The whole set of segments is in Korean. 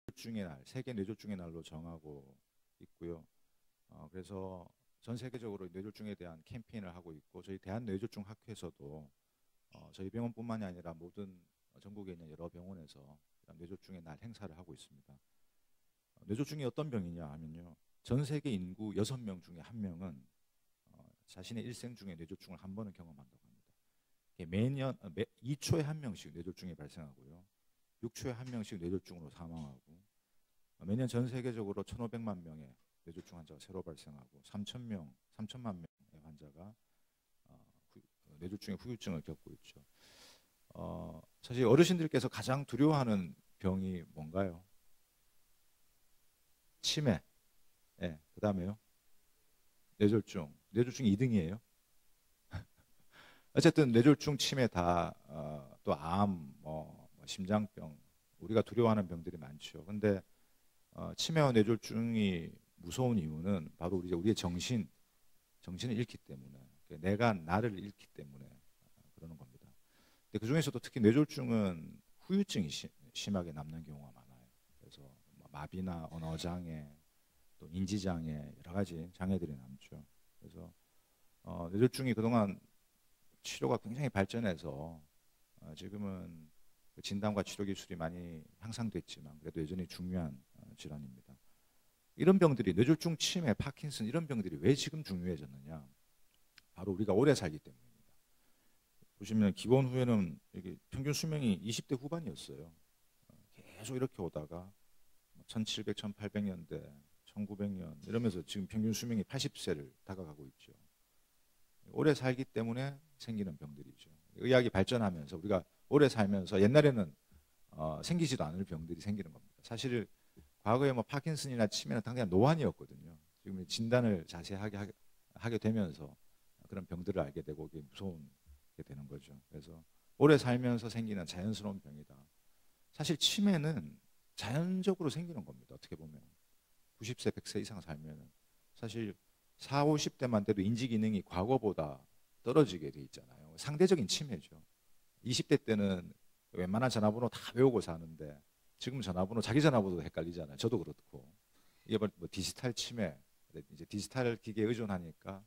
뇌졸중의 날, 세계 뇌졸중의 날로 정하고 있고요. 그래서 전 세계적으로 뇌졸중에 대한 캠페인을 하고 있고 저희 대한뇌졸중 학회에서도 저희 병원뿐만이 아니라 모든 전국에 있는 여러 병원에서 뇌졸중의 날 행사를 하고 있습니다. 뇌졸중이 어떤 병이냐 하면요. 전 세계 인구 6명 중에 1명은 자신의 일생 중에 뇌졸중을 한 번은 경험한다고 합니다. 매년 2초에 한 명씩 뇌졸중이 발생하고요. 6초에 한 명씩 뇌졸중으로 사망하고 매년 전 세계적으로 1,500만 명의 뇌졸중 환자가 새로 발생하고 3천만 명의 환자가 뇌졸중의 후유증을 겪고 있죠. 사실 어르신들께서 가장 두려워하는 병이 뭔가요? 치매. 네, 그다음에요. 뇌졸중. 뇌졸중이 2등이에요. 어쨌든 뇌졸중, 치매 다 또 암, 심장병 우리가 두려워하는 병들이 많죠. 근데 치매와 뇌졸중이 무서운 이유는 바로 우리의 정신을 잃기 때문에 내가 나를 잃기 때문에 그러는 겁니다. 근데 그 중에서도 특히 뇌졸중은 후유증이 심하게 남는 경우가 많아요. 그래서 마비나 언어장애, 또 인지장애 여러 가지 장애들이 남죠. 그래서 뇌졸중이 그동안 치료가 굉장히 발전해서 지금은 그 진단과 치료 기술이 많이 향상됐지만 그래도 여전히 중요한 질환입니다. 이런 병들이 뇌졸중, 치매, 파킨슨 이런 병들이 왜 지금 중요해졌느냐? 바로 우리가 오래 살기 때문입니다. 보시면 기본 후에는 이게 평균 수명이 20대 후반이었어요. 계속 이렇게 오다가 1700, 1800년대, 1900년 이러면서 지금 평균 수명이 80세를 다가가고 있죠. 오래 살기 때문에 생기는 병들이죠. 의학이 발전하면서 우리가 오래 살면서 옛날에는 생기지도 않을 병들이 생기는 겁니다. 사실 과거에 파킨슨이나 치매는 당장 노안이었거든요. 지금 진단을 자세하게 하게 되면서 그런 병들을 알게 되고 그게 무서운 게 되는 거죠. 그래서 오래 살면서 생기는 자연스러운 병이다. 사실 치매는 자연적으로 생기는 겁니다. 어떻게 보면 90세, 100세 이상 살면 사실 4, 50대만 돼도 인지 기능이 과거보다 떨어지게 돼 있잖아요. 상대적인 치매죠. 20대 때는 웬만한 전화번호 다 외우고 사는데 지금 전화번호 자기 전화번호도 헷갈리잖아요. 저도 그렇고 이게 디지털 치매, 이제 디지털 기기에 의존하니까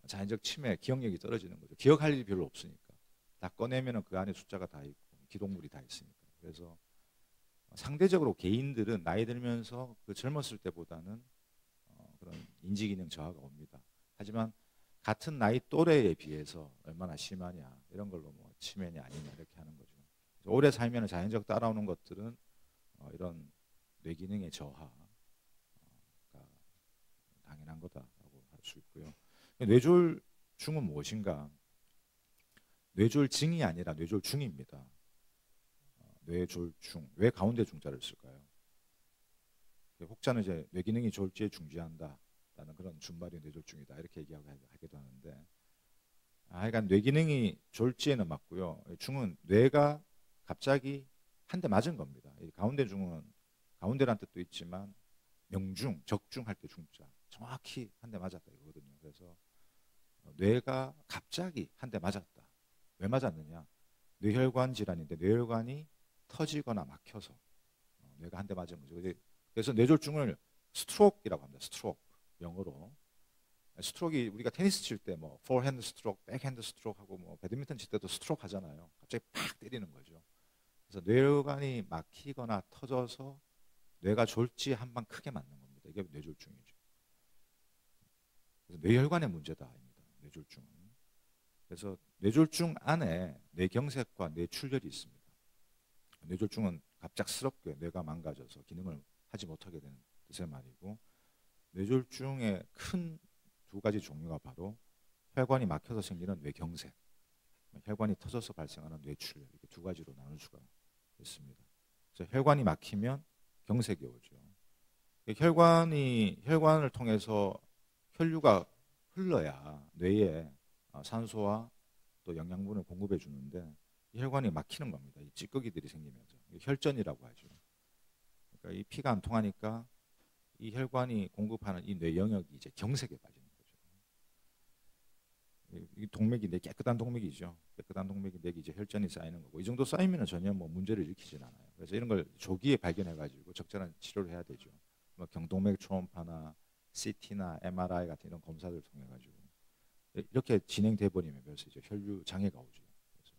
자연적 치매, 기억력이 떨어지는 거죠. 기억할 일이 별로 없으니까 다 꺼내면은 그 안에 숫자가 다 있고 기록물이 다 있으니까. 그래서 상대적으로 개인들은 나이 들면서 그 젊었을 때보다는 그런 인지 기능 저하가 옵니다. 하지만 같은 나이 또래에 비해서 얼마나 심하냐 이런 걸로 치매냐 아니냐 이렇게 하는 거죠. 오래 살면 자연적 따라오는 것들은 이런 뇌기능의 저하가 당연한 거다라고 할 수 있고요. 뇌졸중은 무엇인가? 뇌졸증이 아니라 뇌졸중입니다. 뇌졸중. 왜 가운데 중자를 쓸까요? 혹자는 이제 뇌기능이 졸지에 중지한다라는 그런 준말이 뇌졸중이다 이렇게 얘기하기도 하는데 하여간 뇌기능이 졸지에는 맞고요. 중은 뇌가 갑자기 한 대 맞은 겁니다. 이 가운데 중은 가운데란 뜻도 있지만 명중, 적중할 때 중자 정확히 한 대 맞았다 이거거든요. 그래서 뇌가 갑자기 한 대 맞았다. 왜 맞았느냐? 뇌혈관 질환인데 뇌혈관이 터지거나 막혀서 뇌가 한 대 맞은 거죠. 그래서 뇌졸중을 스트로크라고 합니다. 스트로크 영어로. 스트로크가 우리가 테니스 칠 때 포핸드 스트로크, 백핸드 스트로크 하고 배드민턴 칠 때도 스트로크 하잖아요. 갑자기 팍 때리는 거죠. 그래서 뇌혈관이 막히거나 터져서 뇌가 졸지에 한 방 크게 맞는 겁니다. 이게 뇌졸중이죠. 그래서 뇌혈관의 문제다입니다. 뇌졸중은. 그래서 뇌졸중 안에 뇌경색과 뇌출혈이 있습니다. 뇌졸중은 갑작스럽게 뇌가 망가져서 기능을 하지 못하게 되는 뜻의 말이고 뇌졸중의 큰 두 가지 종류가 바로 혈관이 막혀서 생기는 뇌경색, 혈관이 터져서 발생하는 뇌출혈 이렇게 두 가지로 나눌 수가 있습니다. 그래서 혈관이 막히면 경색이 오죠. 혈관을 통해서 혈류가 흘러야 뇌에 산소와 또 영양분을 공급해 주는데 혈관이 막히는 겁니다. 이 찌꺼기들이 생기면서 혈전이라고 하죠. 그러니까 이 피가 안 통하니까 이 혈관이 공급하는 이 뇌 영역이 이제 경색에 빠지는 거죠. 이 동맥이 깨끗한 동맥이죠. 깨끗한 동맥이 맥이 이제 혈전이 쌓이는 거고 이 정도 쌓이면 전혀 뭐 문제를 일으키진 않아요. 그래서 이런 걸 조기에 발견해가지고 적절한 치료를 해야 되죠. 뭐 경동맥 초음파나 CT나 MRI 같은 이런 검사를 통해 가지고 이렇게 진행돼 버리면 벌써 이제 혈류 장애가 오죠. 그래서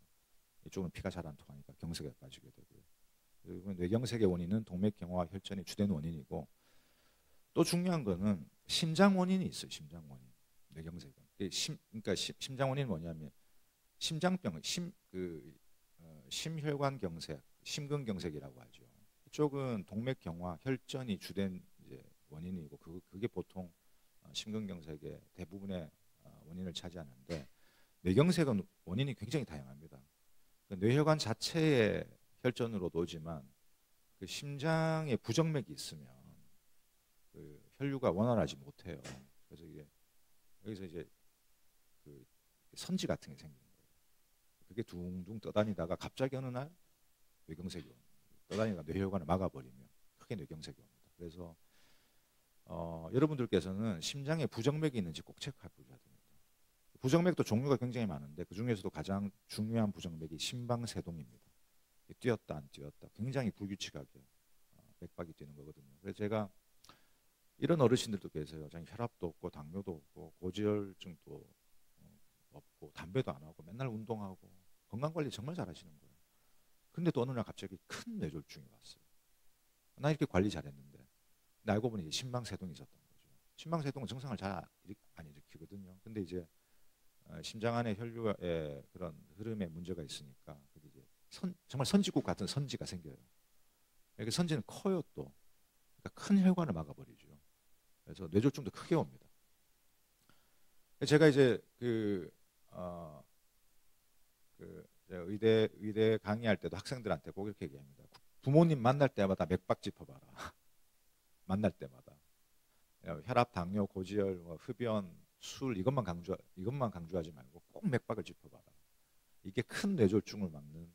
이쪽은 피가 잘 안 통하니까 경색에 빠지게 되고요. 그리고 뇌경색의 원인은 동맥경화 혈전이 주된 원인이고 또 중요한 거는 심장 원인이 있어요. 심장 원인. 뇌경색은. 그러니까 심장 원인이 뭐냐면 심장병, 심혈관 경색, 심근경색이라고 하죠. 이쪽은 동맥경화 혈전이 주된 이제 원인이고 그게 보통 심근경색의 대부분의 원인을 차지하는데 뇌경색은 원인이 굉장히 다양합니다. 그 뇌혈관 자체의 혈전으로도 오지만 그 심장에 부정맥이 있으면 그 혈류가 원활하지 못해요. 그래서 이게 여기서 이제 그 선지 같은 게 생기는 거예요. 그게 둥둥 떠다니다가 갑자기 어느 날 뇌경색이 옵니다. 떠다니다가 뇌혈관을 막아버리면 크게 뇌경색이 옵니다. 그래서 여러분들께서는 심장에 부정맥이 있는지 꼭 체크해 보셔야 됩니다. 부정맥도 종류가 굉장히 많은데 그 중에서도 가장 중요한 부정맥이 심방세동입니다. 뛰었다 안 뛰었다 굉장히 불규칙하게 맥박이 뛰는 거거든요. 그래서 제가 이런 어르신들도 계세요. 자기 혈압도 없고 당뇨도 없고 고지혈증도 없고 담배도 안 하고 맨날 운동하고 건강관리 정말 잘하시는 거예요. 근데 또 어느 날 갑자기 큰 뇌졸중이 왔어요. 나 이렇게 관리 잘했는데 근데 알고 보니 심방세동이 있었던 거죠. 심방세동은 증상을 잘 안 일으키거든요. 근데 이제 심장 안에 혈류의 그런 흐름에 문제가 있으니까 이제 정말 선지국 같은 선지가 생겨요. 이렇게 선지는 커요 또. 그러니까 큰 혈관을 막아버리죠. 그래서 뇌졸중도 크게 옵니다. 제가 이제 의대 강의할 때도 학생들한테 꼭 이렇게 얘기합니다. 부모님 만날 때마다 맥박 짚어봐라. 만날 때마다 혈압, 당뇨, 고지혈, 흡연, 술 이것만 강조하지 말고 꼭 맥박을 짚어봐라. 이게 큰 뇌졸중을 막는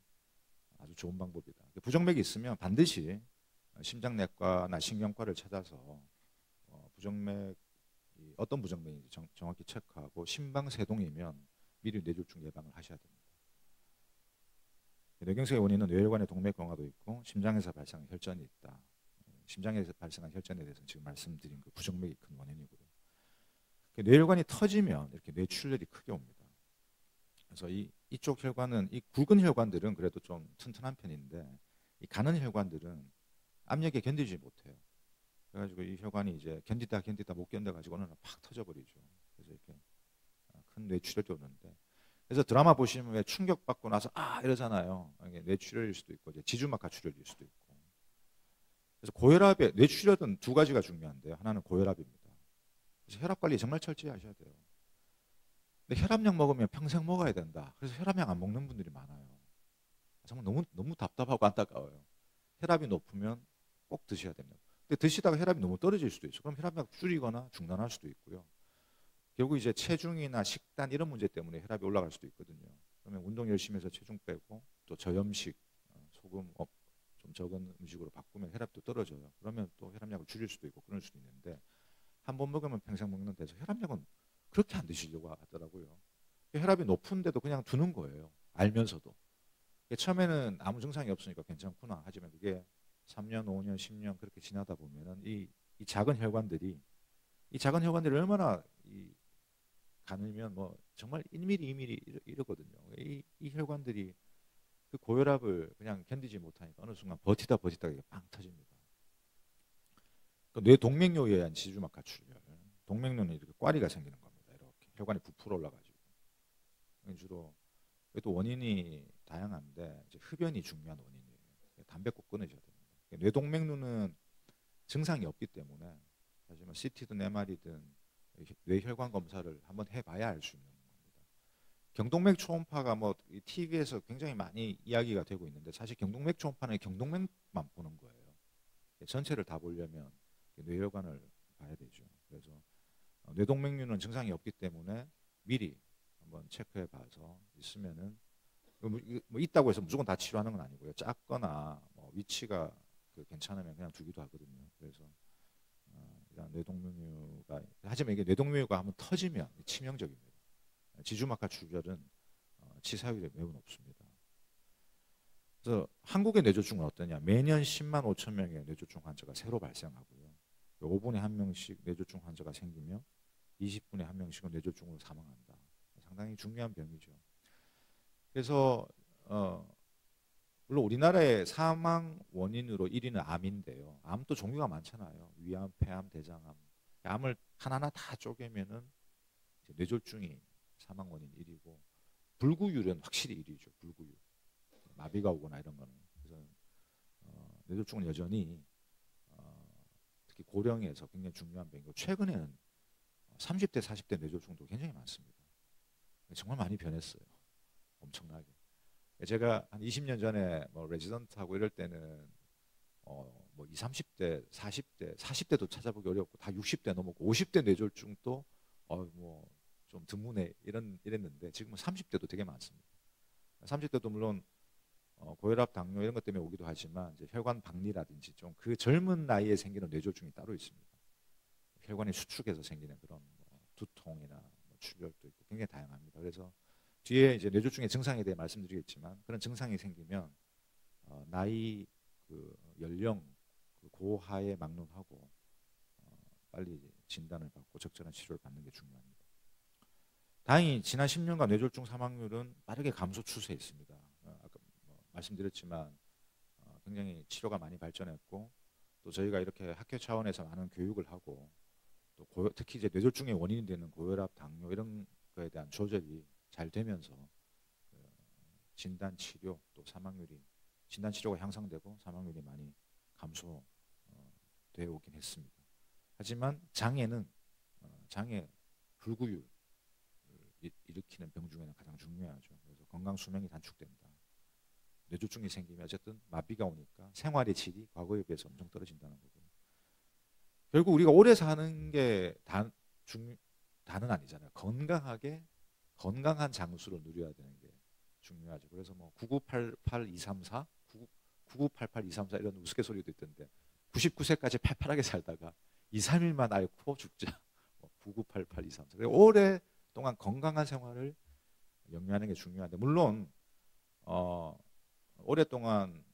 아주 좋은 방법이다. 부정맥이 있으면 반드시 심장내과나 신경과를 찾아서 부정맥 어떤 부정맥인지 정확히 체크하고 심방세동이면 미리 뇌졸중 예방을 하셔야 됩니다. 뇌경색의 원인은 뇌혈관의 동맥경화도 있고 심장에서 발생한 혈전이 있다. 심장에서 발생한 혈전에 대해서는 지금 말씀드린 그 부정맥이 큰 원인이고요. 뇌혈관이 터지면 이렇게 뇌출혈이 크게 옵니다. 그래서 이쪽 혈관은 이 굵은 혈관들은 그래도 좀 튼튼한 편인데 이 가는 혈관들은 압력에 견디지 못해요. 그래가지고 이 혈관이 이제 견디다 못 견뎌가지고 어느 날 팍 터져버리죠. 그래서 이렇게 큰 뇌출혈이 오는데 그래서 드라마 보시면 왜 충격받고 나서 이러잖아요. 이게 뇌출혈일 수도 있고 이제 지주막하 출혈일 수도 있고. 그래서 고혈압에 뇌출혈은 두 가지가 중요한데요. 하나는 고혈압입니다. 그래서 혈압 관리 정말 철저히 하셔야 돼요. 근데 혈압약 먹으면 평생 먹어야 된다. 그래서 혈압약 안 먹는 분들이 많아요. 정말 너무 답답하고 안타까워요. 혈압이 높으면 꼭 드셔야 됩니다. 근데 드시다가 혈압이 너무 떨어질 수도 있어요. 그럼 혈압약 줄이거나 중단할 수도 있고요. 결국 이제 체중이나 식단 이런 문제 때문에 혈압이 올라갈 수도 있거든요. 그러면 운동 열심히 해서 체중 빼고 또 저염식, 소금 좀 적은 음식으로 바꾸면 혈압도 떨어져요. 그러면 또 혈압약을 줄일 수도 있고 그럴 수도 있는데 한 번 먹으면 평생 먹는 데서 혈압약은 그렇게 안 드시려고 하더라고요. 혈압이 높은데도 그냥 두는 거예요. 알면서도. 처음에는 아무 증상이 없으니까 괜찮구나. 하지만 그게 3년, 5년, 10년 그렇게 지나다 보면은 이 작은 혈관들이 얼마나 가늘면 뭐 정말 1mm, 2mm 이러거든요. 이 혈관들이 그 고혈압을 그냥 견디지 못하니까 어느 순간 버티다 이게 빵 터집니다. 뇌 동맥류에 의한 지주막하 출혈. 동맥류는 이렇게 꽈리가 생기는 겁니다. 이렇게 혈관이 부풀어 올라가지고. 주로 또 원인이 다양한데 이제 흡연이 중요한 원인이에요. 담배 꼭 끊으셔야 됩니다. 뇌동맥류는 증상이 없기 때문에 하지만 CT든 MR이든 뇌혈관 검사를 한번 해봐야 알 수 있는 겁니다. 경동맥 초음파가 뭐 TV에서 굉장히 많이 이야기가 되고 있는데 사실 경동맥 초음파는 경동맥만 보는 거예요. 전체를 다 보려면 뇌혈관을 봐야 되죠. 그래서 뇌동맥류는 증상이 없기 때문에 미리 한번 체크해봐서 있으면은 뭐 있다고 해서 무조건 다 치료하는 건 아니고요. 작거나 뭐 위치가 괜찮으면 그냥 두기도 하거든요. 그래서 이런 뇌동맥류가 하지만 이게 뇌동맥류가 한번 터지면 치명적입니다. 지주막하 출혈은 치사율이 매우 높습니다. 그래서 한국의 뇌졸중은 어떠냐? 매년 10만 5천 명의 뇌졸중 환자가 새로 발생하고요. 5분에 한 명씩 뇌졸중 환자가 생기며 20분에 한 명씩은 뇌졸중으로 사망한다. 상당히 중요한 병이죠. 그래서 물론 우리나라의 사망 원인으로 1위는 암인데요. 암도 종류가 많잖아요. 위암, 폐암, 대장암. 암을 하나하나 다 쪼개면은 뇌졸중이 사망 원인 1위고 불구율은 확실히 1위죠. 불구율. 마비가 오거나 이런 거는. 그래서 뇌졸중은 여전히 특히 고령에서 굉장히 중요한 병이고 최근에는 30대, 40대 뇌졸중도 굉장히 많습니다. 정말 많이 변했어요. 엄청나게. 제가 한 20년 전에 뭐 레지던트하고 이럴 때는 뭐 20, 30대, 40대, 40대도 찾아보기 어렵고 다 60대 넘었고 50대 뇌졸중도 뭐 좀 드문에 이랬는데 지금은 30대도 되게 많습니다. 30대도 물론 고혈압, 당뇨 이런 것 때문에 오기도 하지만 이제 혈관 박리라든지 좀 그 젊은 나이에 생기는 뇌졸중이 따로 있습니다. 혈관이 수축해서 생기는 그런 뭐 두통이나 뭐 출혈도 있고 굉장히 다양합니다. 그래서 뒤에 이제 뇌졸중의 증상에 대해 말씀드리겠지만 그런 증상이 생기면 나이, 그 연령, 그 고하에 막론하고 빨리 진단을 받고 적절한 치료를 받는 게 중요합니다. 다행히 지난 10년간 뇌졸중 사망률은 빠르게 감소 추세에 있습니다. 아까 뭐 말씀드렸지만 굉장히 치료가 많이 발전했고 또 저희가 이렇게 학교 차원에서 많은 교육을 하고 또 특히 이제 뇌졸중의 원인이 되는 고혈압, 당뇨 이런 거에 대한 조절이 잘 되면서 진단 치료 또 사망률이 진단 치료가 향상되고 사망률이 많이 감소되어 오긴 했습니다. 하지만 장애는 장애 불구율 일으키는 병 중에는 가장 중요하죠. 그래서 건강 수명이 단축된다. 뇌졸중이 생기면 어쨌든 마비가 오니까 생활의 질이 과거에 비해서 엄청 떨어진다는 거고요. 결국 우리가 오래 사는 게 다는 아니잖아요. 건강한 장수를 누려야 되는 게 중요하죠. 그래서 뭐 9988234, 9988234 이런 우스갯소리도 있던데 99세까지 팔팔하게 살다가 2, 3일만 앓고 죽자. 9988234. 오랫동안 건강한 생활을 영위하는 게 중요한데 물론 오랫동안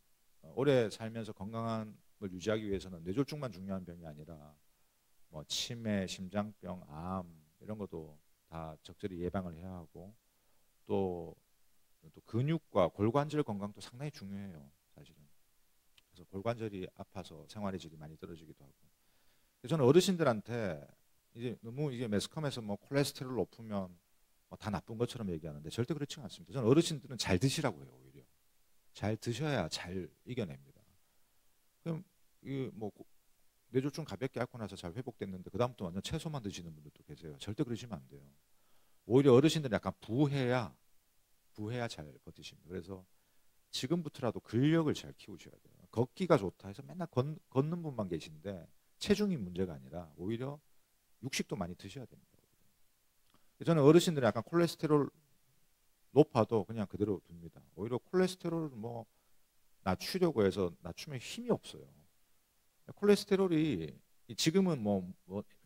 오래 살면서 건강함을 유지하기 위해서는 뇌졸중만 중요한 병이 아니라 뭐 치매, 심장병, 암 이런 것도 다 적절히 예방을 해야 하고 또 근육과 골관절 건강도 상당히 중요해요, 사실은. 그래서 골관절이 아파서 생활의 질이 많이 떨어지기도 하고. 저는 어르신들한테 이제 너무 이게 매스컴에서 뭐 콜레스테롤 높으면 다 나쁜 것처럼 얘기하는데 절대 그렇지 않습니다. 저는 어르신들은 잘 드시라고 해요, 오히려. 잘 드셔야 잘 이겨냅니다. 그럼 이뭐 뇌졸중 가볍게 앓고 나서 잘 회복됐는데 그 다음부터 완전 채소만 드시는 분들도 계세요. 절대 그러시면 안 돼요. 오히려 어르신들은 약간 부해야 잘 버티십니다. 그래서 지금부터라도 근력을 잘 키우셔야 돼요. 걷기가 좋다 해서 맨날 걷는 분만 계신데 체중이 문제가 아니라 오히려 육식도 많이 드셔야 됩니다. 저는 어르신들은 약간 콜레스테롤 높아도 그냥 그대로 둡니다. 오히려 콜레스테롤을 뭐 낮추려고 해서 낮추면 힘이 없어요. 콜레스테롤이 지금은 뭐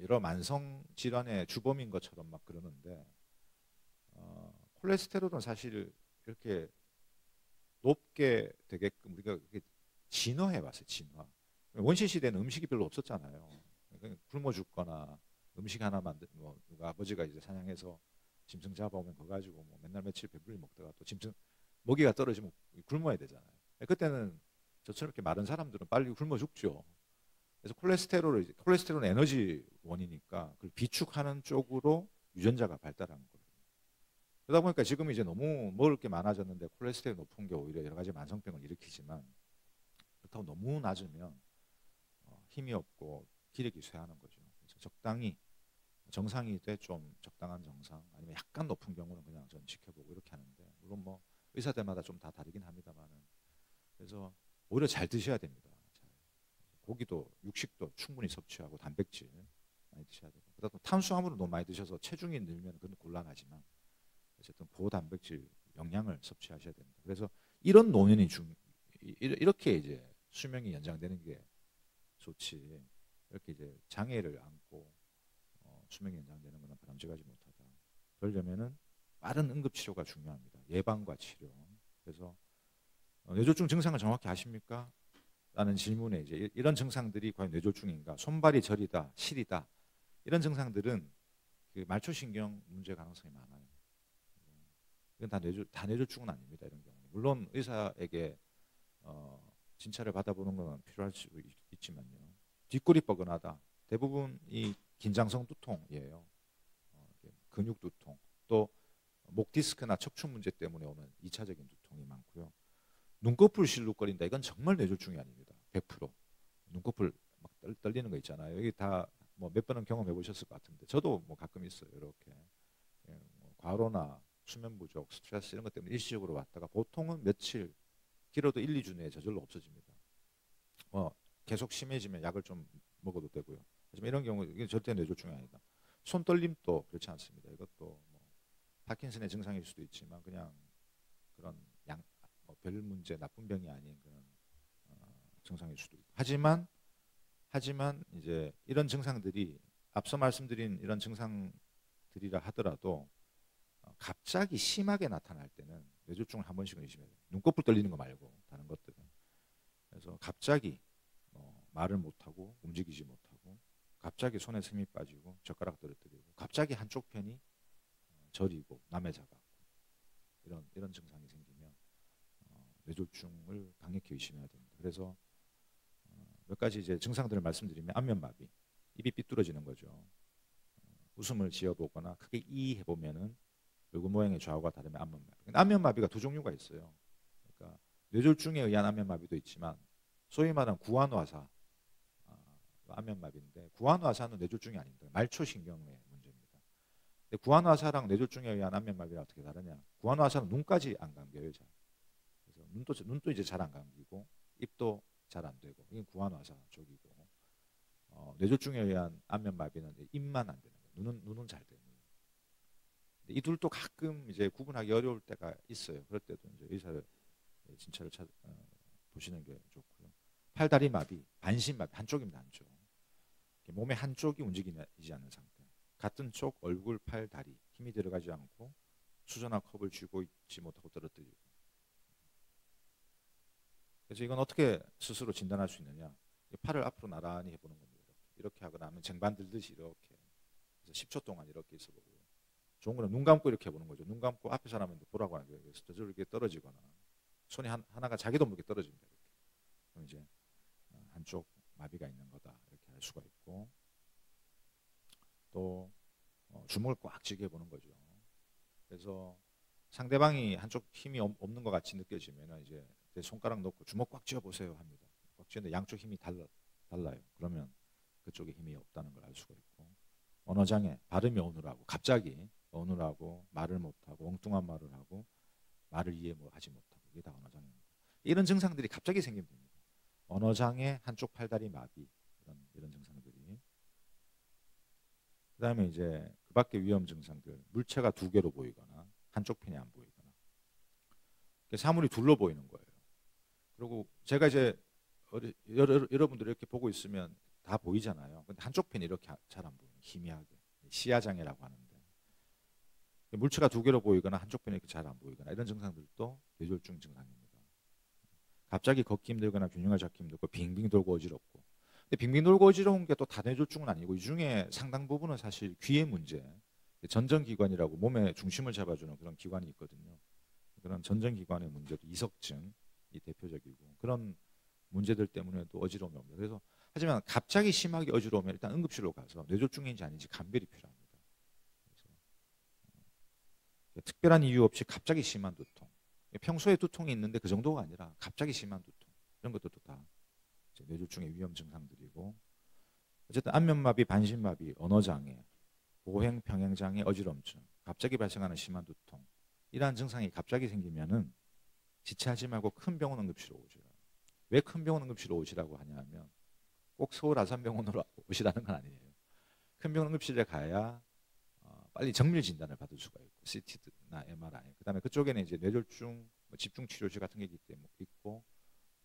여러 만성 질환의 주범인 것처럼 막 그러는데 콜레스테롤은 사실 이렇게 높게 되게끔 우리가 진화해 왔어요. 진화. 원시 시대는 음식이 별로 없었잖아요. 굶어 죽거나 음식 하나 뭐 누가 아버지가 이제 사냥해서 짐승 잡아오면 그거 가지고 뭐 맨날 며칠 배불리 먹다가 또 짐승 먹이가 떨어지면 굶어야 되잖아요. 그때는 저처럼 이렇게 마른 사람들은 빨리 굶어 죽죠. 그래서 콜레스테롤은 에너지 원이니까 그걸 비축하는 쪽으로 유전자가 발달한 거예요. 그러다 보니까 지금 이제 너무 먹을 게 많아졌는데 콜레스테롤이 높은 게 오히려 여러 가지 만성병을 일으키지만 그렇다고 너무 낮으면 힘이 없고 기력이 쇠하는 거죠. 그래서 적당히 정상이 돼 좀 적당한 정상 아니면 약간 높은 경우는 그냥 전 지켜보고 이렇게 하는데 물론 뭐 의사들마다 좀 다 다르긴 합니다만은 그래서 오히려 잘 드셔야 됩니다. 고기도 육식도 충분히 섭취하고 단백질 많이 드셔야 되고 그다음 탄수화물을 너무 많이 드셔서 체중이 늘면 그건 곤란하지만 어쨌든 고단백질 영양을 섭취하셔야 됩니다. 그래서 이런 노년이 이렇게 이제 수명이 연장되는 게 좋지 이렇게 이제 장애를 안고 수명이 연장되는 것은 바람직하지 못하다. 그러려면은 빠른 응급 치료가 중요합니다. 예방과 치료. 그래서 뇌졸중 증상을 정확히 아십니까? 라는 질문에 이제 이런 증상들이 과연 뇌졸중인가? 손발이 저리다, 시리다. 이런 증상들은 그 말초신경 문제 가능성이 많아요. 이건 다 뇌졸중은 아닙니다. 이런 경우. 물론 의사에게 진찰을 받아보는 건 필요할 수 있지만요. 뒷골이 뻐근하다. 대부분 이 긴장성 두통이에요. 근육 두통. 또 목 디스크나 척추 문제 때문에 오는 2차적인 두통이 많고요. 눈꺼풀 실룩거린다. 이건 정말 뇌졸중이 아닙니다. 100%. 눈꺼풀 막 떨리는 거 있잖아요. 여기 다 뭐 몇 번은 경험해 보셨을 것 같은데 저도 뭐 가끔 있어요. 이렇게 뭐 과로나 수면 부족, 스트레스 이런 것 때문에 일시적으로 왔다가 보통은 며칠, 길어도 1, 2주 내에 저절로 없어집니다. 계속 심해지면 약을 좀 먹어도 되고요. 하지만 이런 경우 이게 절대 뇌졸중이 아니다. 손 떨림도 그렇지 않습니다. 이것도 뭐 파킨슨의 증상일 수도 있지만 그냥 그런 별 문제, 나쁜 병이 아닌 그런 증상일 수도 있고. 하지만 이제 이런 증상들이 앞서 말씀드린 이런 증상들이라 하더라도 갑자기 심하게 나타날 때는 뇌졸중을 한 번씩은 의심해야 돼요. 눈꺼풀 떨리는 거 말고 다른 것들은. 그래서 갑자기 말을 못하고 움직이지 못하고 갑자기 손에 힘이 빠지고 젓가락 떨어뜨리고 갑자기 한쪽 편이 저리고 남해져가고 이런 증상이 생기면 뇌졸중을 강력히 의심해야 됩니다. 그래서 몇 가지 이제 증상들을 말씀드리면 안면마비, 입이 삐뚤어지는 거죠. 웃음을 지어보거나 크게 이 해보면은 얼굴 모양의 좌우가 다르면 안면마비. 안면마비가 두 종류가 있어요. 그러니까 뇌졸중에 의한 안면마비도 있지만 소위 말하는 구안화사 안면마비인데 구안화사는 뇌졸중이 아닙니다. 말초신경의 문제입니다. 근데 구안화사랑 뇌졸중에 의한 안면마비가 어떻게 다르냐? 구안화사는 눈까지 안 감겨요. 잘. 그래서 눈도 이제 잘 안 감기고 입도 잘 안 되고 이게 구안화사 쪽이고 뇌졸중에 의한 안면마비는 입만 안 되는 거예요. 눈은 잘 되는 거예요. 이 둘도 가끔 이제 구분하기 어려울 때가 있어요. 그럴 때도 이제 의사를 진찰을 보시는 게 좋고요. 팔다리 마비, 반신마비 한쪽입니다. 한쪽. 몸의 한쪽이 움직이지 않는 상태. 같은 쪽 얼굴, 팔, 다리 힘이 들어가지 않고 수저나 컵을 쥐고 있지 못하고 떨어뜨리고. 그래서 이건 어떻게 스스로 진단할 수 있느냐? 팔을 앞으로 나란히 해보는 겁니다. 이렇게 하거나 하면 쟁반 들듯이 이렇게. 그래서 10초 동안 이렇게 있어 보고요. 좋은 거는 눈 감고 이렇게 해보는 거죠. 눈 감고 앞에 사람한테 보라고 하는 거예요. 그래서 저절로 이렇게 떨어지거나 손이 하나가 자기도 모르게 떨어집니다. 이렇게. 그럼 이제 한쪽 마비가 있는 거다 이렇게 할 수가 있고 또 주먹을 꽉 쥐게 해보는 거죠. 그래서 상대방이 한쪽 힘이 없는 것 같이 느껴지면 이제 내 손가락 놓고 주먹 꽉 쥐어 보세요 합니다. 꽉 쥐는데 양쪽 힘이 달라요. 그러면 그쪽에 힘이 없다는 걸 알 수가 있고 언어장애, 발음이 어눌하고 갑자기 어눌하고 말을 못하고 엉뚱한 말을 하고 말을 이해하지 못하고 이게 다 언어장애입니다. 이런 증상들이 갑자기 생기면 됩니다. 언어장애, 한쪽 팔다리 마비 이런 증상들이. 그다음에 이제 그 밖에 위험 증상들 물체가 두 개로 보이거나 한쪽 편이 안 보이거나 사물이 둘로 보이는 거예요. 그리고 제가 이제 여러분들 이렇게 보고 있으면 다 보이잖아요. 근데 한쪽 편이 이렇게 잘 안 보여요. 희미하게 시야장애라고 하는데 물체가 두 개로 보이거나 한쪽 편이 이렇게 잘 안 보이거나 이런 증상들도 뇌졸중 증상입니다. 갑자기 걷기 힘들거나 균형을 잡기 힘들고 빙빙 돌고 어지럽고. 근데 빙빙 돌고 어지러운 게 또 다 뇌졸중은 아니고 이 중에 상당 부분은 사실 귀의 문제, 전정기관이라고 몸의 중심을 잡아주는 그런 기관이 있거든요. 그런 전정기관의 문제도 이석증이 대표적이고 그런 문제들 때문에도 어지러움이 옵니다. 그래서 하지만 갑자기 심하게 어지러우면 일단 응급실로 가서 뇌졸중인지 아닌지 감별이 필요합니다. 그래서 특별한 이유 없이 갑자기 심한 두통, 평소에 두통이 있는데 그 정도가 아니라 갑자기 심한 두통 이런 것들도 다 뇌졸중의 위험 증상들이고 어쨌든 안면마비, 반신마비, 언어장애, 보행, 평행장애, 어지럼증, 갑자기 발생하는 심한 두통 이러한 증상이 갑자기 생기면은 지체하지 말고 큰 병원 응급실로 오시라. 왜 큰 병원 응급실로 오시라고 하냐면 꼭 서울 아산병원으로 오시라는 건 아니에요. 큰 병원 응급실에 가야 빨리 정밀 진단을 받을 수가 있고 CT나 MRI 그다음에 그쪽에는 이제 뇌졸중 집중치료실 같은 게 있고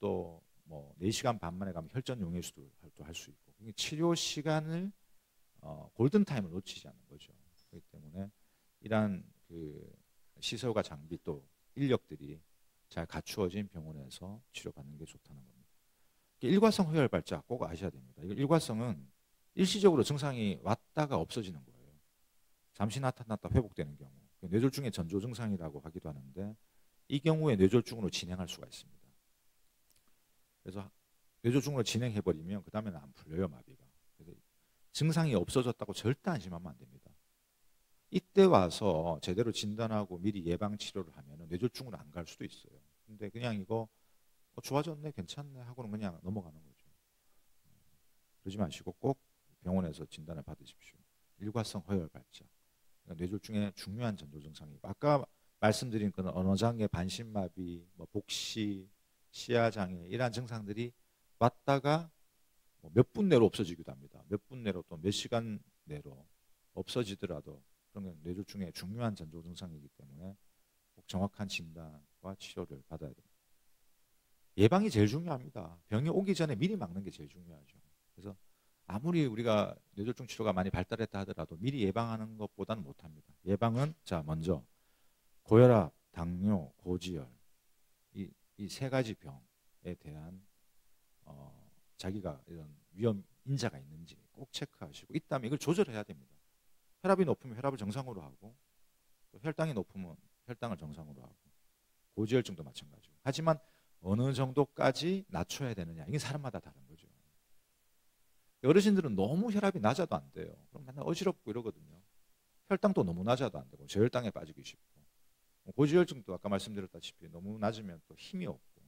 또 뭐 4시간 반 만에 가면 혈전 용해수도 할 수 있고 치료 시간을 골든 타임을 놓치지 않는 거죠. 그렇기 때문에 이러한 그 시설과 장비 또 인력들이 잘 갖추어진 병원에서 치료받는 게 좋다는 겁니다. 일과성 허혈 발작 꼭 아셔야 됩니다. 일과성은 일시적으로 증상이 왔다가 없어지는 거예요. 잠시 나타났다 회복되는 경우. 뇌졸중의 전조 증상이라고 하기도 하는데 이 경우에 뇌졸중으로 진행할 수가 있습니다. 그래서 뇌졸중으로 진행해버리면 그 다음에는 안 풀려요, 마비가. 그래서 증상이 없어졌다고 절대 안심하면 안 됩니다. 이때 와서 제대로 진단하고 미리 예방 치료를 하면 뇌졸중으로 안 갈 수도 있어요. 근데 그냥 이거 좋아졌네, 괜찮네 하고는 그냥 넘어가는 거죠. 그러지 마시고 꼭 병원에서 진단을 받으십시오. 일과성 허혈 발작. 그러니까 뇌졸중의 중요한 전조 증상이고 아까 말씀드린 그런 언어장애, 반신마비, 복시, 시야장애 이러한 증상들이 왔다가 몇 분 내로 없어지기도 합니다. 몇 분 내로 또 몇 시간 내로 없어지더라도 그런 건 뇌졸중의 중요한 전조 증상이기 때문에 꼭 정확한 진단과 치료를 받아야 됩니다. 예방이 제일 중요합니다. 병이 오기 전에 미리 막는 게 제일 중요하죠. 그래서 아무리 우리가 뇌졸중 치료가 많이 발달했다 하더라도 미리 예방하는 것보다는 못합니다. 예방은 자 먼저 고혈압, 당뇨, 고지혈 이 세 가지 병에 대한 자기가 이런 위험 인자가 있는지 꼭 체크하시고 있다면 이걸 조절해야 됩니다. 혈압이 높으면 혈압을 정상으로 하고 또 혈당이 높으면 혈당을 정상으로 하고 고지혈증도 마찬가지고 하지만 어느 정도까지 낮춰야 되느냐 이게 사람마다 다른 거죠. 어르신들은 너무 혈압이 낮아도 안 돼요. 그럼 맨날 어지럽고 이러거든요. 혈당도 너무 낮아도 안 되고 저혈당에 빠지기 쉽고 고지혈증도 아까 말씀드렸다시피 너무 낮으면 또 힘이 없고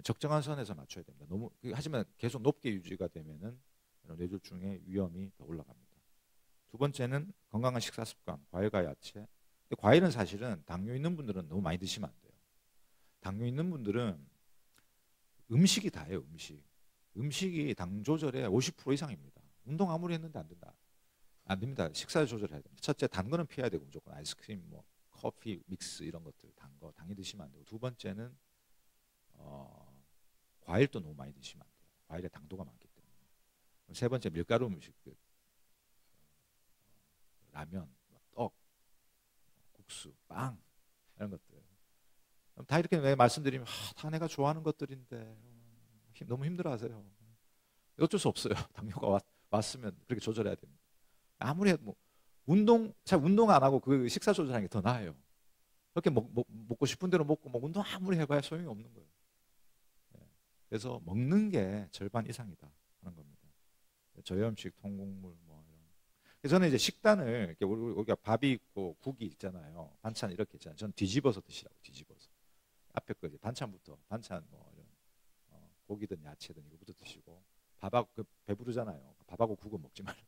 적정한 선에서 맞춰야 됩니다. 너무 하지만 계속 높게 유지가 되면은 뇌졸중의 위험이 더 올라갑니다. 두 번째는 건강한 식사 습관, 과일과 야채. 근데 과일은 사실은 당뇨 있는 분들은 너무 많이 드시면 안 돼요. 당뇨 있는 분들은 음식이 다예요. 음식이 당 조절의 50% 이상입니다. 운동 아무리 했는데 안 된다. 안 됩니다. 식사 조절해야 됩니다. 첫째, 단 거는 피해야 되고 무조건 아이스크림, 커피, 믹스 이런 것들 당이 드시면 안 되고 두 번째는 과일도 너무 많이 드시면 안 돼요. 과일에 당도가 많기 때문에. 세 번째, 밀가루 음식, 라면, 떡, 국수, 빵 이런 것들. 다 이렇게 말씀드리면 다 내가 좋아하는 것들인데 너무 힘들어하세요. 어쩔 수 없어요. 당뇨가 왔으면 그렇게 조절해야 됩니다. 아무리 운동 안 하고 그 식사 조절하는 게 더 나아요. 그렇게 먹고 싶은 대로 먹고 운동 아무리 해봐야 소용이 없는 거예요. 그래서 먹는 게 절반 이상이다 하는 겁니다. 저염식, 통곡물 이런. 저는 이제 식단을 이렇게 우리가 밥이 있고 국이 있잖아요. 반찬 이렇게 있잖아요. 저는 뒤집어서 드시라고 뒤집어서. 앞에 거 이제 반찬부터 반찬 이런 고기든 야채든 이거부터 드시고 밥하고 배부르잖아요. 밥하고 국은 먹지 말고.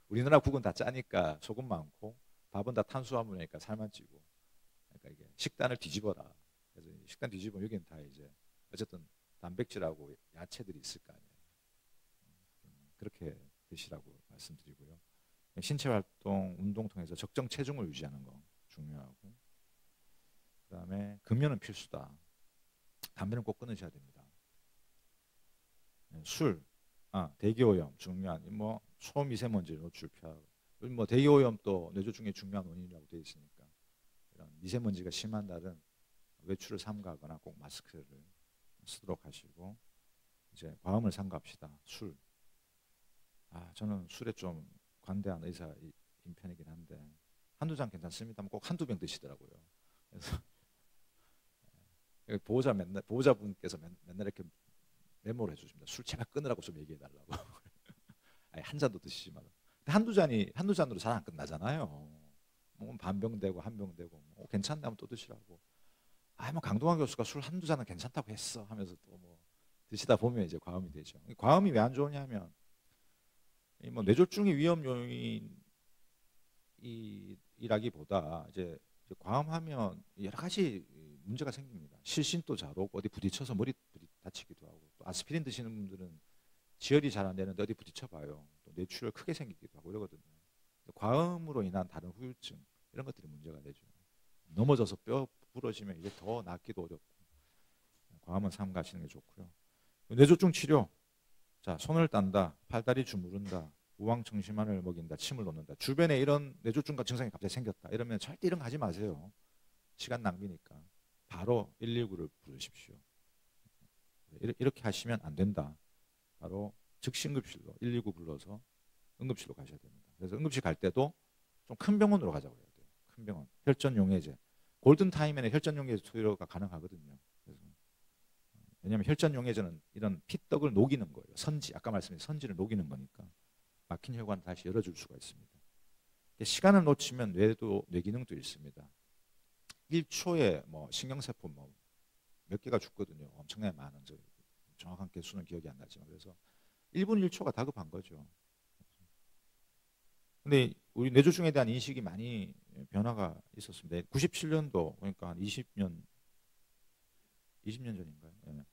우리나라 국은 다 짜니까 소금 많고 밥은 다 탄수화물이니까 살만 찌고. 그러니까 이게 식단을 뒤집어라. 그래서 식단 뒤집으면 여기는 다 이제 어쨌든 단백질하고 야채들이 있을 거 아니에요. 그렇게 드시라고 말씀드리고요. 신체 활동, 운동 통해서 적정 체중을 유지하는 거 중요하고 그다음에 금연은 필수다. 담배는 꼭 끊으셔야 됩니다. 술, 대기오염 중요한 초미세먼지 노출 피하고 대기오염도 뇌졸중의 중요한 원인이라고 되어 있으니까 이런 미세먼지가 심한 날은 외출을 삼가하거나 꼭 마스크를 쓰도록 하시고 이제 과음을 삼가합시다. 술. 저는 술에 좀 관대한 의사인 편이긴 한데 한두 잔 괜찮습니다만 꼭 한두 병 드시더라고요. 그래서 보호자분께서 맨날 이렇게 메모를 해주십니다. 술 제발 끊으라고 좀 얘기해달라고. 한 잔도 드시지 마라. 한두 잔으로 잘 안 끝나잖아요. 반병 되고 한 병 되고 괜찮네 하면 또 드시라고. 강동원 교수가 술 한두 잔은 괜찮다고 했어 하면서 또 드시다 보면 이제 과음이 되죠. 과음이 왜 안 좋으냐면 뇌졸중의 위험 요인이라기보다 이제 과음하면 여러 가지 문제가 생깁니다. 실신도 잘 오고 어디 부딪혀서 머리 다치기도 하고 또 아스피린 드시는 분들은 지혈이 잘 안 되는데 어디 부딪혀봐요. 또 뇌출혈 크게 생기기도 하고 이러거든요. 과음으로 인한 다른 후유증 이런 것들이 문제가 되죠. 넘어져서 뼈 부러지면 이게 더 낫기도 어렵고 과음은 삼가시는 게 좋고요. 뇌졸중 치료. 자, 손을 딴다, 팔다리 주무른다, 우황청심환을 먹인다, 침을 놓는다. 주변에 이런 뇌졸중과 증상이 갑자기 생겼다. 이러면 절대 이런 거 하지 마세요. 시간 낭비니까. 바로 119를 부르십시오. 이렇게 하시면 안 된다. 바로 즉시 응급실로 119 불러서 응급실로 가셔야 됩니다. 그래서 응급실 갈 때도 좀 큰 병원으로 가자고 해야 돼요. 큰 병원. 혈전용해제. 골든타임에는 혈전용해제 투여가 가능하거든요. 그래서 왜냐하면 혈전용해제는 이런 피떡을 녹이는 거예요. 선지, 아까 말씀드린 선지를 녹이는 거니까 막힌 혈관을 다시 열어줄 수가 있습니다. 시간을 놓치면 뇌도 뇌기능도 잃습니다. 1초에 뭐 신경세포 뭐 몇 개가 죽거든요. 엄청나게 많은, 정확한 개수는 기억이 안 나지만. 그래서 1분 1초가 다급한 거죠. 근데 우리 뇌졸중에 대한 인식이 많이 변화가 있었습니다. 97년도, 그러니까 한 20년 전인가요? 예.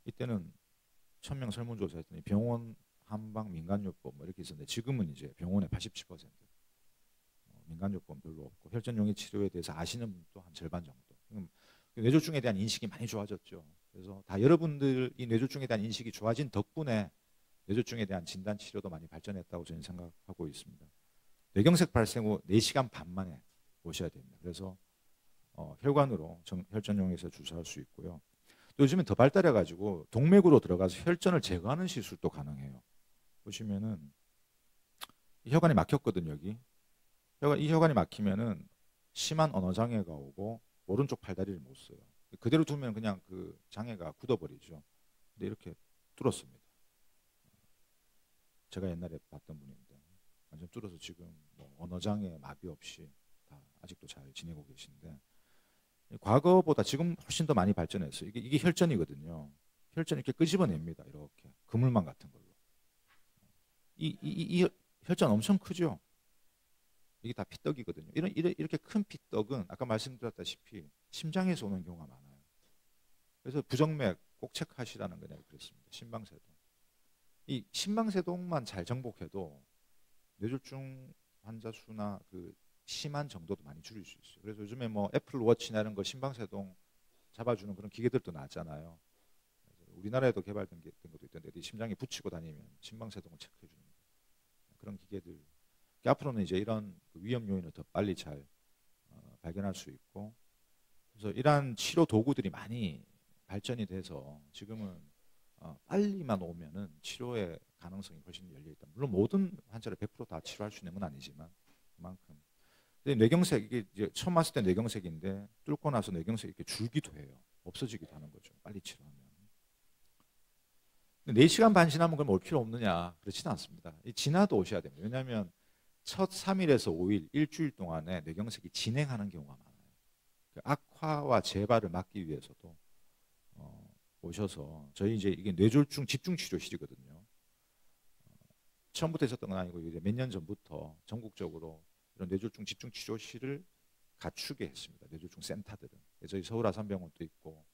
이때는 1000명 설문조사 했더니 병원 한방 민간요법 뭐 이렇게 있었는데, 지금은 이제 병원의 87% 민간요법 별로 없고, 혈전용해 치료에 대해서 아시는 분도 한 절반 정도. 뇌졸중에 대한 인식이 많이 좋아졌죠. 그래서 다 여러분들 이 뇌졸중에 대한 인식이 좋아진 덕분에 뇌졸중에 대한 진단 치료도 많이 발전했다고 저는 생각하고 있습니다. 뇌경색 발생 후 4시간 반 만에 오셔야 됩니다. 그래서 혈관으로 혈전용해서 주사할 수 있고요. 또 요즘엔 더 발달해가지고 동맥으로 들어가서 혈전을 제거하는 시술도 가능해요. 보시면은 이 혈관이 막혔거든요. 여기 이 혈관이 막히면은 심한 언어장애가 오고 오른쪽 팔다리를 못 써요. 그대로 두면 그냥 그 장애가 굳어버리죠. 근데 이렇게 뚫었습니다. 제가 옛날에 봤던 분인데 완전 뚫어서 지금 뭐 언어장애, 마비 없이 다 아직도 잘 지내고 계신데, 과거보다 지금 훨씬 더 많이 발전했어요. 이게 혈전이거든요. 혈전 이렇게 끄집어냅니다. 이렇게 그물망 같은 걸로. 이 혈전 엄청 크죠. 이게 다 피떡이거든요. 이렇게 큰 피떡은 아까 말씀드렸다시피 심장에서 오는 경우가 많아요. 그래서 부정맥 꼭 체크하시라는 거 내가 그랬습니다. 심방세동. 이 심방세동만 잘 정복해도 뇌졸중 환자 수나 그 심한 정도도 많이 줄일 수 있어요. 그래서 요즘에 뭐 애플워치나 이런 거 심방세동 잡아주는 그런 기계들도 나왔잖아요. 우리나라에도 개발된 것도 있던데, 심장에 붙이고 다니면 심방세동을 체크해 주는 그런 기계들. 앞으로는 이제 이런 위험 요인을 더 빨리 잘 발견할 수 있고, 그래서 이러한 치료 도구들이 많이 발전이 돼서 지금은 빨리만 오면은 치료의 가능성이 훨씬 열려 있다. 물론 모든 환자를 100%다 치료할 수 있는 건 아니지만 그만큼. 근데 뇌경색, 이게 이제 처음 왔을 때 뇌경색인데 뚫고 나서 뇌경색이 이렇게 줄기도 해요. 없어지기도 하는 거죠. 빨리 치료하면. 4시간 반 지나면 그럼 올 필요 없느냐? 그렇지는 않습니다. 지나도 오셔야 됩니다. 왜냐하면 첫 3일에서 5일, 일주일 동안에 뇌경색이 진행하는 경우가 많아요. 그 악화와 재발을 막기 위해서도 오셔서, 저희 이제 이게 뇌졸중 집중치료실이거든요. 처음부터 있었던 건 아니고 이제 몇 년 전부터 전국적으로 이런 뇌졸중 집중치료실을 갖추게 했습니다. 뇌졸중 센터들은. 저희 서울 아산병원도 있고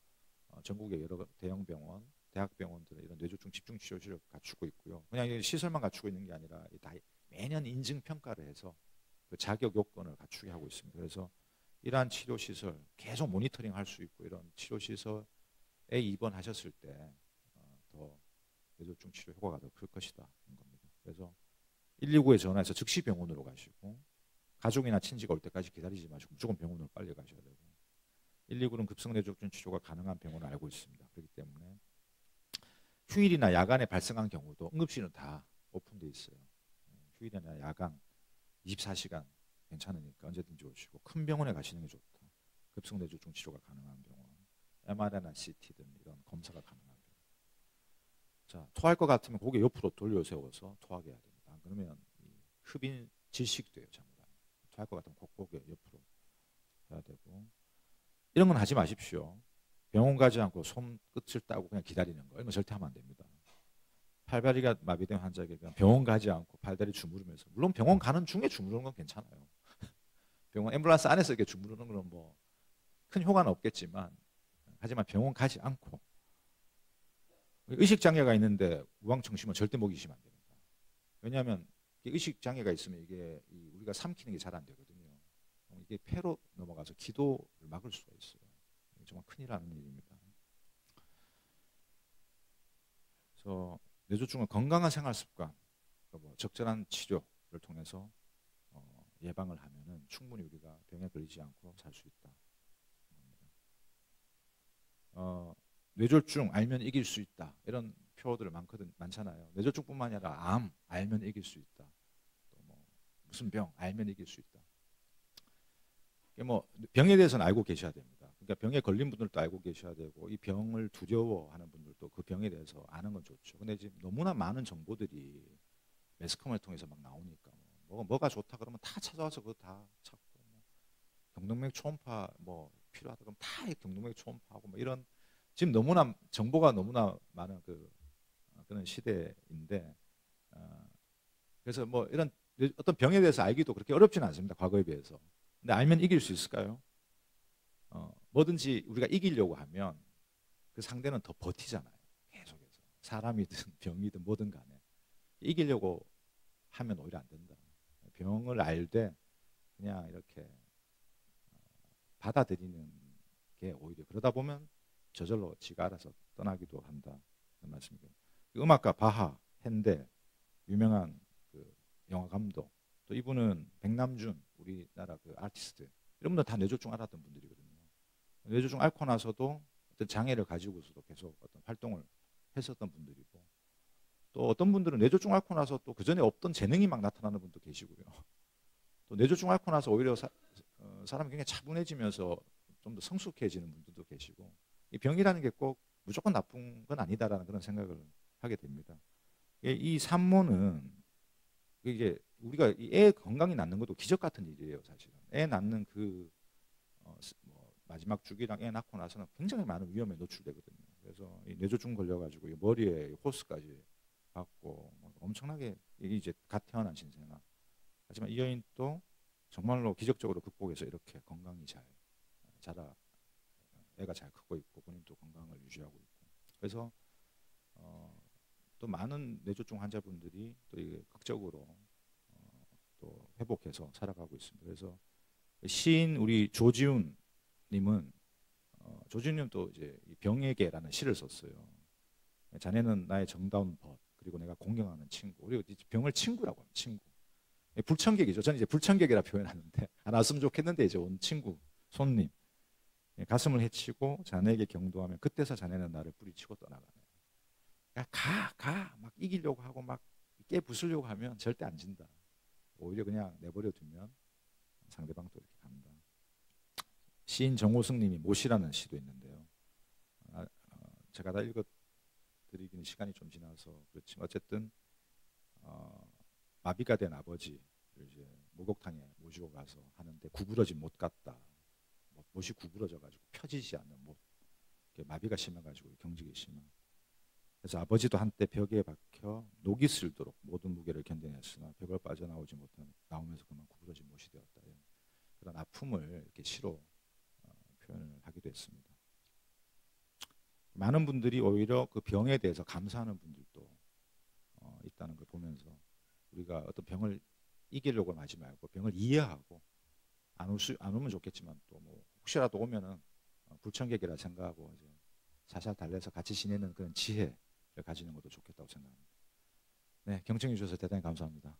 전국의 여러 대형 병원, 대학병원들은 이런 뇌졸중 집중치료실을 갖추고 있고요. 그냥 시설만 갖추고 있는 게 아니라 다 매년 인증 평가를 해서 그 자격 요건을 갖추게 하고 있습니다. 그래서 이러한 치료 시설 계속 모니터링 할 수 있고, 이런 치료 시설에 입원하셨을 때 더 뇌졸중 치료 효과가 더 클 것이다 겁니다. 그래서 119에 전화해서 즉시 병원으로 가시고, 가족이나 친지가 올 때까지 기다리지 마시고 무조건 병원으로 빨리 가셔야 되고, 119는 급성 뇌졸중 치료가 가능한 병원을 알고 있습니다. 그렇기 때문에 휴일이나 야간에 발생한 경우도 응급실은 다 오픈되어 있어요. 휴일이나 야간 24시간 괜찮으니까 언제든지 오시고, 큰 병원에 가시는 게 좋다. 급성 뇌졸중 치료가 가능한 병원, MRI나 CT 등 이런 검사가 가능한 병원. 자, 토할 것 같으면 고개 옆으로 돌려 세워서 토하게 해야 됩니다. 그러면 흡인 질식돼요. 잘못하면. 토할 것 같으면 고개 옆으로 해야 되고, 이런 건 하지 마십시오. 병원 가지 않고 손 끝을 따고 그냥 기다리는 거, 이런 거 절대 하면 안 됩니다. 팔다리가 마비된 환자에게 그냥 병원 가지 않고 팔다리 주무르면서, 물론 병원 가는 중에 주무르는 건 괜찮아요. 병원 앰뷸런스 안에서 이렇게 주무르는 건 뭐 큰 효과는 없겠지만, 하지만 병원 가지 않고, 의식 장애가 있는데 우황청심은 절대 먹이시면 안 됩니다. 왜냐하면 의식 장애가 있으면 이게 우리가 삼키는 게 잘 안 되거든요. 이게 폐로 넘어가서 기도를 막을 수가 있어요. 정말 큰일 나는 일입니다. 그래서 뇌졸중은 건강한 생활 습관, 적절한 치료를 통해서 예방을 하면은 충분히 우리가 병에 걸리지 않고 살 수 있다. 뇌졸중 알면 이길 수 있다. 이런 표어들 많잖아요. 뇌졸중뿐만 아니라 암 알면 이길 수 있다. 또 뭐 무슨 병 알면 이길 수 있다. 뭐 병에 대해서는 알고 계셔야 됩니다. 그러니까 병에 걸린 분들도 알고 계셔야 되고 이 병을 두려워하는 분들도 그 병에 대해서 아는 건 좋죠. 근데 지금 너무나 많은 정보들이 매스컴을 통해서 막 나오니까 뭐가 좋다 그러면 다 찾아와서 그거 다 찾고 경동맥 초음파 뭐 필요하다 그러면 다 경동맥 초음파하고 뭐 이런 지금 너무나 정보가 너무나 많은 그런 시대인데 그래서 뭐 이런 어떤 병에 대해서 알기도 그렇게 어렵지는 않습니다. 과거에 비해서. 근데 알면 이길 수 있을까요? 뭐든지 우리가 이기려고 하면 그 상대는 더 버티잖아요. 계속해서 사람이든 병이든 뭐든 간에 이기려고 하면 오히려 안 된다. 병을 알되 그냥 이렇게 받아들이는 게 오히려 그러다 보면 저절로 지가 알아서 떠나기도 한다. 그 말씀이에요. 음악가 바하, 핸델, 유명한 그 영화 감독, 또 이분은 백남준 우리나라 그 아티스트 이런 분들 다 뇌졸중 앓았던 분들이거든요. 뇌졸중 앓고 나서도 어떤 장애를 가지고서도 계속 어떤 활동을 했었던 분들이고 또 어떤 분들은 뇌졸중 앓고 나서 또 그 전에 없던 재능이 막 나타나는 분도 계시고요. 또 뇌졸중 앓고 나서 오히려 사람이 굉장히 차분해지면서 좀 더 성숙해지는 분들도 계시고 이 병이라는 게 꼭 무조건 나쁜 건 아니다라는 그런 생각을 하게 됩니다. 이 산모는 이게 우리가 애 건강히 낳는 것도 기적 같은 일이에요, 사실은. 애 낳는 뭐 마지막 주기랑 애 낳고 나서는 굉장히 많은 위험에 노출되거든요. 그래서 이 뇌졸중 걸려가지고 이 머리에 호스까지 받고 엄청나게 이제 갓 태어난 신생아. 하지만 이 여인 또 정말로 기적적으로 극복해서 이렇게 건강히 잘 자라 애가 잘 크고 있고 본인도 건강을 유지하고 있고 그래서 또 많은 뇌졸중 환자분들이 또 이게 극적으로 또 회복해서 살아가고 있습니다. 그래서 시인 우리 조지훈 님은 조지훈 님도 이제 병에게라는 시를 썼어요. 자네는 나의 정다운 벗 그리고 내가 공경하는 친구 그리고 병을 친구라고 합니다. 친구 불청객이죠. 저는 이제 불청객이라 표현하는데 안 왔으면 좋겠는데 이제 온 친구 손님 가슴을 헤치고 자네에게 경도하면 그때서 자네는 나를 뿌리치고 떠나가네. 막 이기려고 하고 막 깨부수려고 하면 절대 안 진다. 오히려 그냥 내버려 두면 상대방도 이렇게 간다. 시인 정호승님이 못이라는 시도 있는데요. 제가 다 읽어드리기는 시간이 좀 지나서 그렇지만 어쨌든 마비가 된 아버지를 이제 목욕탕에 모시고 가서 하는데 구부러진 못 같다. 못이 구부러져가지고 펴지지 않는 못. 마비가 심해가지고 경직이 심한. 그래서 아버지도 한때 벽에 박혀 녹이 슬도록 모든 무게를 견뎌냈으나 벽을 빠져나오지 못한 나오면서 그만 구부러진 못이 되었다. 그런 아픔을 이렇게 시로 표현을 하기도 했습니다. 많은 분들이 오히려 그 병에 대해서 감사하는 분들도 있다는 걸 보면서 우리가 어떤 병을 이기려고 하지 말고 병을 이해하고 안 오면 좋겠지만 또 뭐 혹시라도 오면은 불청객이라 생각하고 이제 살살 달래서 같이 지내는 그런 지혜를 가지는 것도 좋겠다고 생각합니다. 네, 경청해 주셔서 대단히 감사합니다.